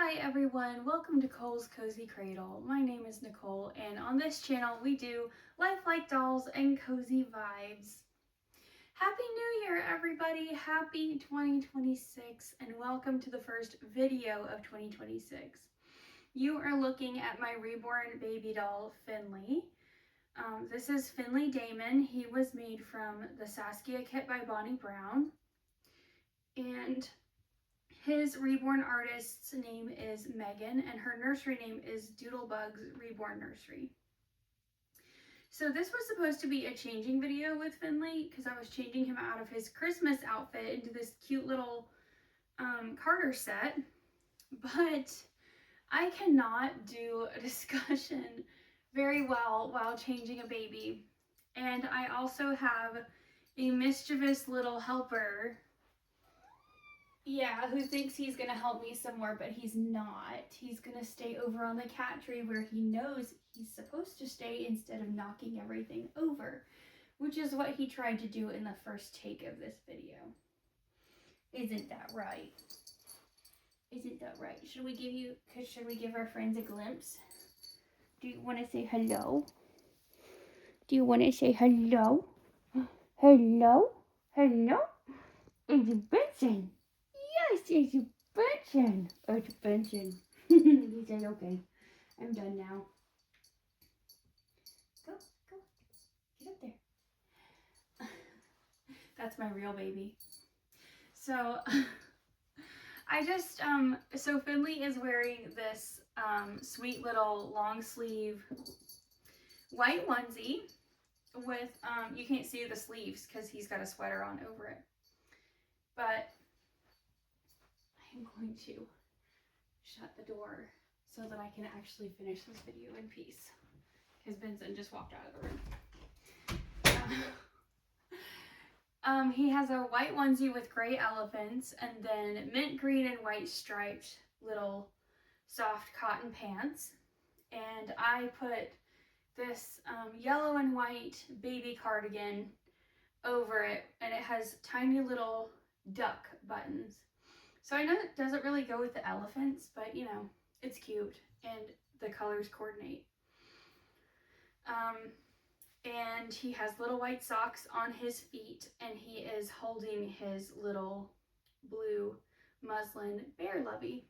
Hi everyone, welcome to Cole's Cozy Cradle. My name is Nicole, and on this channel we do lifelike dolls and cozy vibes. Happy New Year everybody, happy 2026, and welcome to the first video of 2026. You are looking at my reborn baby doll, Finley. This is Finley Damon. He was made from the Saskia kit by Bonnie Brown, and his reborn artist's name is Megan, and her nursery name is Doodlebug's Reborn Nursery. So this was supposed to be a changing video with Finley because I was changing him out of his Christmas outfit into this cute little Carter set, but I cannot do a discussion very well while changing a baby. And I also have a mischievous little helper, who thinks he's gonna help me some more, but he's not. He's gonna stay over on the cat tree where he knows he's supposed to stay instead of knocking everything over, which is what he tried to do in the first take of this video. Isn't that right? Isn't that right? Should we give our friends a glimpse? Do you want to say hello? Do you want to say hello? Hello? Hello? It's Benson. Yes, it's Benson. Oh, it's Benson. He said, okay, I'm done now. Go. Get up there. That's my real baby. So, so Finley is wearing this sweet little long sleeve white onesie with, you can't see the sleeves because he's got a sweater on over it. But I'm going to shut the door so that I can actually finish this video in peace, because Benson just walked out of the room. He has a white onesie with gray elephants, and then mint green and white striped little soft cotton pants. And I put this yellow and white baby cardigan over it, and it has tiny little duck buttons. So I know it doesn't really go with the elephants, but you know, it's cute and the colors coordinate. And he has little white socks on his feet, and he is holding his little blue muslin bear lovey.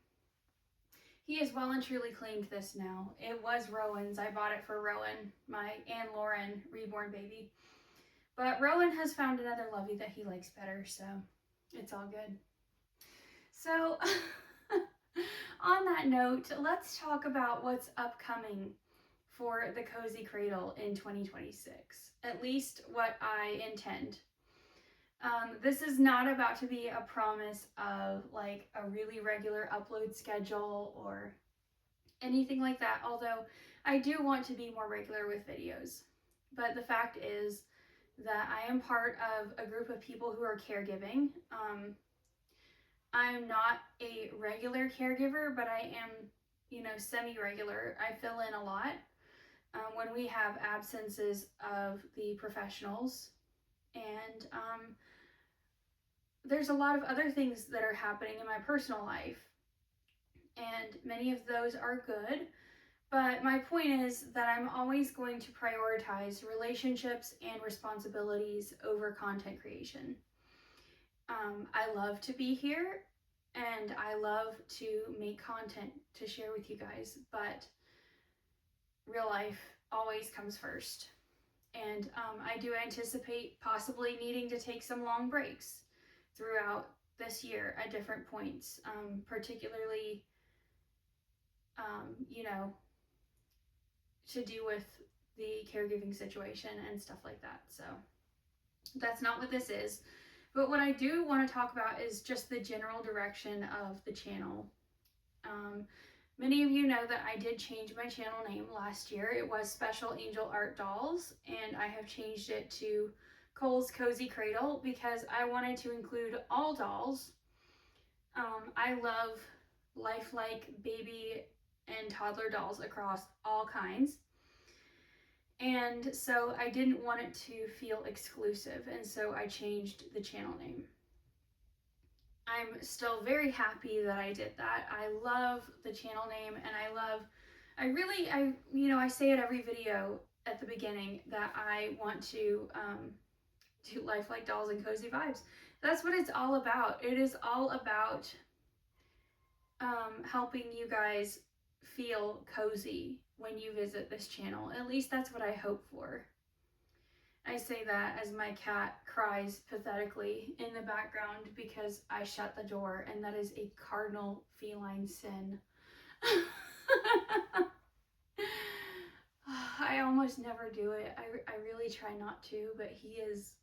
He has well and truly claimed this now. It was Rowan's. I bought it for Rowan, my Anne Lauren reborn baby. But Rowan has found another lovey that he likes better, so it's all good. So on that note, let's talk about what's upcoming for the Cozy Cradle in 2026, at least what I intend. This is not about to be a promise of like a really regular upload schedule or anything like that, although I do want to be more regular with videos. But the fact is that I am part of a group of people who are caregiving. I'm not a regular caregiver, but I am, semi-regular. I fill in a lot when we have absences of the professionals. And there's a lot of other things that are happening in my personal life, and many of those are good. But my point is that I'm always going to prioritize relationships and responsibilities over content creation. I love to be here and I love to make content to share with you guys, but real life always comes first. And I do anticipate possibly needing to take some long breaks throughout this year at different points, particularly, to do with the caregiving situation and stuff like that. So that's not what this is. But what I do want to talk about is just the general direction of the channel. Many of you know that I did change my channel name last year. It was Special Angel Art Dolls, and I have changed it to Cole's Cozy Cradle because I wanted to include all dolls. I love lifelike baby and toddler dolls across all kinds. And so I didn't want it to feel exclusive, and so I changed the channel name. I'm still very happy that I did that. I love the channel name, and I say it every video at the beginning that I want to do Life Like Dolls and Cozy Vibes. That's what it's all about. It is all about helping you guys feel cozy when you visit this channel. At least that's what I hope for. I say that as my cat cries pathetically in the background because I shut the door, and that is a cardinal feline sin. I almost never do it. I really try not to, but he's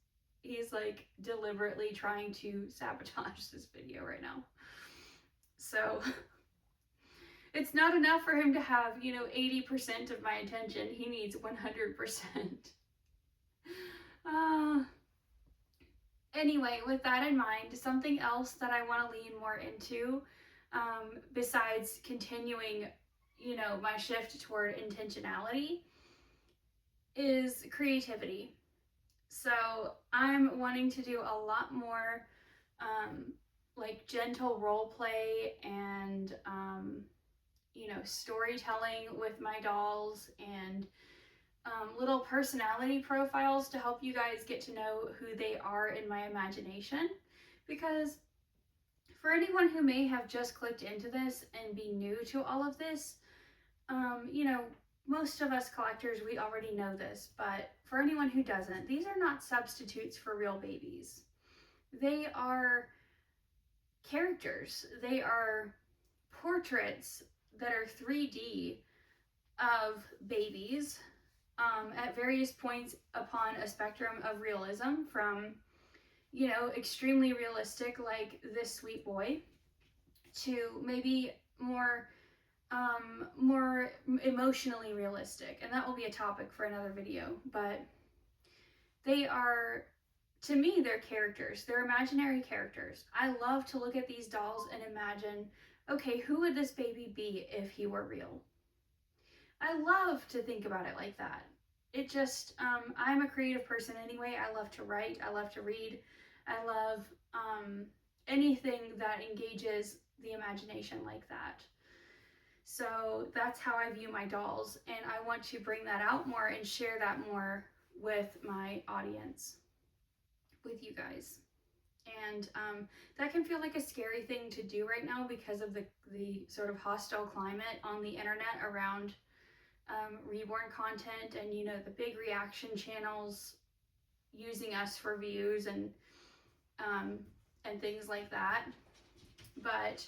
like deliberately trying to sabotage this video right now. So it's not enough for him to have, 80% of my attention. He needs 100%. Anyway, with that in mind, something else that I want to lean more into, besides continuing, my shift toward intentionality, is creativity. So I'm wanting to do a lot more like gentle role play and storytelling with my dolls, and little personality profiles to help you guys get to know who they are in my imagination. Because for anyone who may have just clicked into this and be new to all of this, most of us collectors, we already know this, but for anyone who doesn't, these are not substitutes for real babies. They are characters. They are portraits that are 3D of babies at various points upon a spectrum of realism, from, extremely realistic like this sweet boy, to maybe more emotionally realistic, and that will be a topic for another video. But they are, to me, they're characters. They're imaginary characters. I love to look at these dolls and imagine, okay, who would this baby be if he were real? I love to think about it like that. It just, I'm a creative person anyway. I love to write. I love to read. I love anything that engages the imagination like that. So that's how I view my dolls, and I want to bring that out more and share that more with my audience, with you guys. And that can feel like a scary thing to do right now because of the sort of hostile climate on the internet around reborn content, and the big reaction channels using us for views and things like that. But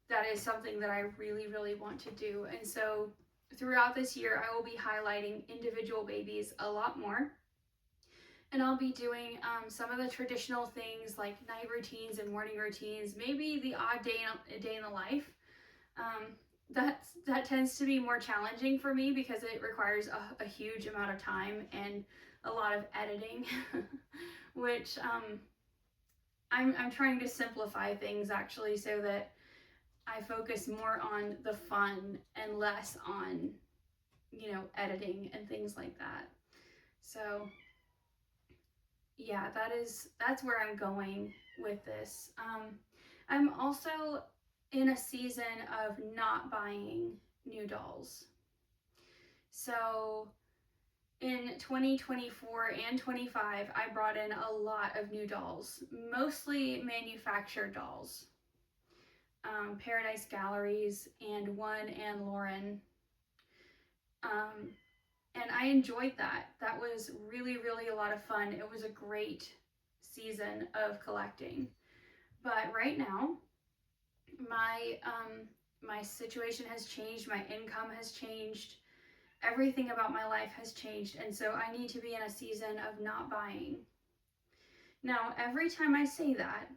that is something that I really, really want to do. And so throughout this year, I will be highlighting individual babies a lot more. And I'll be doing some of the traditional things like night routines and morning routines, maybe the odd day in the life. That tends to be more challenging for me because it requires a huge amount of time and a lot of editing, which I'm trying to simplify things actually, so that I focus more on the fun and less on, editing and things like that. So yeah, that's where I'm going with this. I'm also in a season of not buying new dolls. So in 2024 and 25, I brought in a lot of new dolls, mostly manufactured dolls. Paradise Galleries and One and Lauren. And I enjoyed that. That was really, really a lot of fun. It was a great season of collecting. But right now, my situation has changed. My income has changed. Everything about my life has changed. And so I need to be in a season of not buying. Now, every time I say that,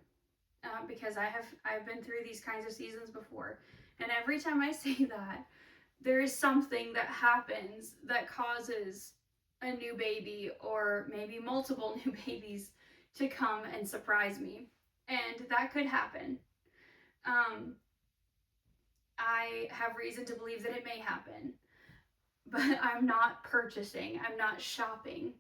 because I've been through these kinds of seasons before, and every time I say that, there is something that happens that causes a new baby, or maybe multiple new babies, to come and surprise me. And that could happen. I have reason to believe that it may happen, but I'm not purchasing, I'm not shopping.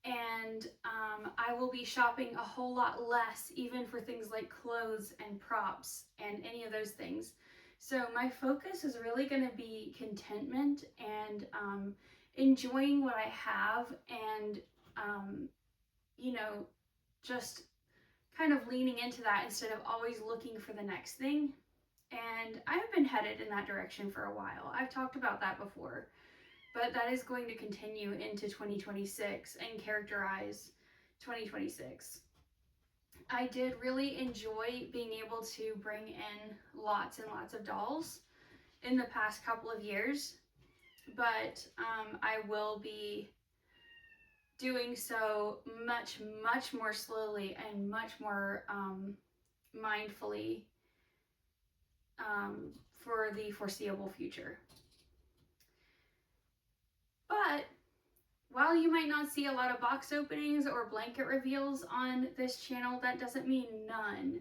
and I will be shopping a whole lot less, even for things like clothes and props and any of those things. So my focus is really going to be contentment and enjoying what I have, and you know, just kind of leaning into that instead of always looking for the next thing. And I've been headed in that direction for a while. I've talked about that before, but that is going to continue into 2026 and characterize 2026. I did really enjoy being able to bring in lots and lots of dolls in the past couple of years, but I will be doing so much more slowly and much more mindfully for the foreseeable future. But while you might not see a lot of box openings or blanket reveals on this channel, that doesn't mean none.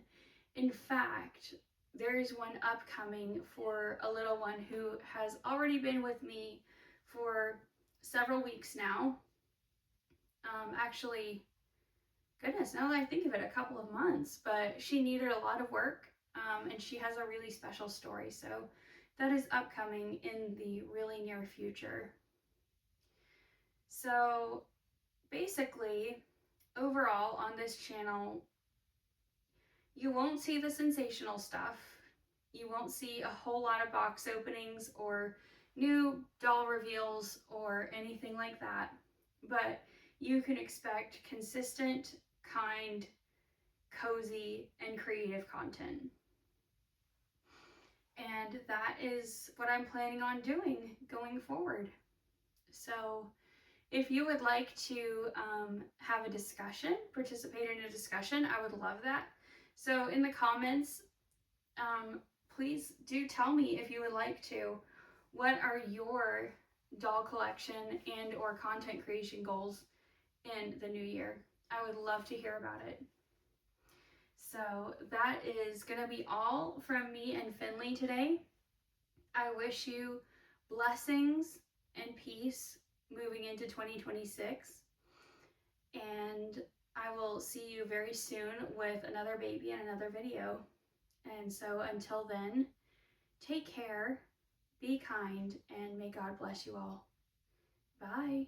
In fact, there is one upcoming for a little one who has already been with me for several weeks now. Actually, goodness, now that I think of it, a couple of months, but she needed a lot of work, and she has a really special story. So that is upcoming in the really near future. So basically, overall on this channel, you won't see the sensational stuff. You won't see a whole lot of box openings or new doll reveals or anything like that. But you can expect consistent, kind, cozy, and creative content. And that is what I'm planning on doing going forward. So if you would like to have a discussion, participate in a discussion, I would love that. So in the comments, please do tell me if you would like to. What are your doll collection and or content creation goals in the new year? I would love to hear about it. So that is going to be all from me and Finley today. I wish you blessings and peace moving into 2026. And I will see you very soon with another baby and another video. And so until then, take care, be kind, and may God bless you all. Bye.